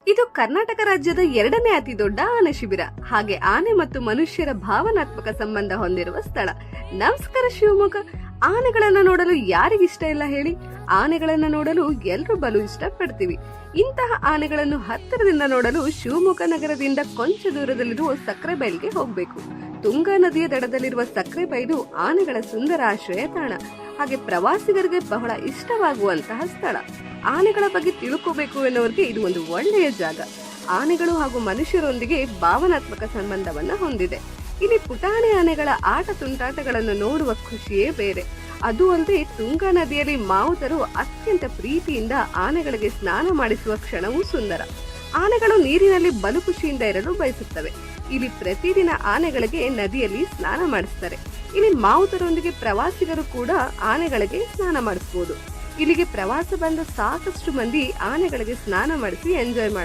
ಇದು ಕರ್ನಾಟಕ ರಾಜ್ಯದ ಎರಡನೇ ಅತಿ ದೊಡ್ಡ ಆನೆ ಶಿಬಿರ. ಹಾಗೆ ಆನೆ ಮತ್ತು ಮನುಷ್ಯರ ಭಾವನಾತ್ಮಕ ಸಂಬಂಧ ಹೊಂದಿರುವ ಸ್ಥಳ. ನಮಸ್ಕಾರ ಶಿವಮೊಗ್ಗ. ಆನೆಗಳನ್ನ ನೋಡಲು ಯಾರಿಗಿಷ್ಟ ಇಲ್ಲ ಹೇಳಿ? ಆನೆಗಳನ್ನ ನೋಡಲು ಎಲ್ರೂ ಬಲು ಇಷ್ಟ ಪಡ್ತೀವಿ. ಇಂತಹ ಆನೆಗಳನ್ನು ಹತ್ತಿರದಿಂದ ನೋಡಲು ಶಿವಮೊಗ್ಗ ನಗರದಿಂದ ಕೊಂಚ ದೂರದಲ್ಲಿರುವ ಸಕ್ರೆಬೈಲ್ಗೆ ಹೋಗ್ಬೇಕು. ತುಂಗಾ ನದಿಯ ದಡದಲ್ಲಿರುವ ಸಕ್ರೆಬೈಲು ಆನೆಗಳ ಸುಂದರ ಆಶ್ರಯ ತಾಣ. ಹಾಗೆ ಪ್ರವಾಸಿಗರಿಗೆ ಬಹಳ ಇಷ್ಟವಾಗುವಂತಹ ಸ್ಥಳ. ಆನೆಗಳ ಬಗ್ಗೆ ತಿಳ್ಕೋಬೇಕು ಎನ್ನುವರಿಗೆ ಇದು ಒಂದು ಒಳ್ಳೆಯ ಜಾಗ. ಆನೆಗಳು ಹಾಗೂ ಮನುಷ್ಯರೊಂದಿಗೆ ಭಾವನಾತ್ಮಕ ಸಂಬಂಧವನ್ನ ಹೊಂದಿದೆ. ಇಲ್ಲಿ ಪುಟಾಣಿ ಆನೆಗಳ ಆಟ ತುಂಟಾಟಗಳನ್ನು ನೋಡುವ ಖುಷಿಯೇ ಬೇರೆ. ಅದು ಅಲ್ಲದೆ ತುಂಗಾ ನದಿಯಲ್ಲಿ ಮಾವುತರು ಅತ್ಯಂತ ಪ್ರೀತಿಯಿಂದ ಆನೆಗಳಿಗೆ ಸ್ನಾನ ಮಾಡಿಸುವ ಕ್ಷಣವೂ ಸುಂದರ. ಆನೆಗಳು ನೀರಿನಲ್ಲಿ ಬಲು ಖುಷಿಯಿಂದ ಇರಲು ಬಯಸುತ್ತವೆ. ಇಲ್ಲಿ ಪ್ರತಿದಿನ ಆನೆಗಳಿಗೆ ನದಿಯಲ್ಲಿ ಸ್ನಾನ ಮಾಡಿಸ್ತಾರೆ. ಇಲ್ಲಿ ಮಾವುತರೊಂದಿಗೆ ಪ್ರವಾಸಿಗರು ಕೂಡ ಆನೆಗಳಿಗೆ ಸ್ನಾನ ಮಾಡಿಸಬಹುದು. ಇಲ್ಲಿಗೆ ಪ್ರವಾಸ ಬಂದ ಸಾಕಷ್ಟು ಮಂದಿ ಆನೆಗಳಿಗೆ ಸ್ನಾನ ಮಾಡಿಸಿ ಎಂಜಾಯ್ ಮಾಡ್ತಾರೆ.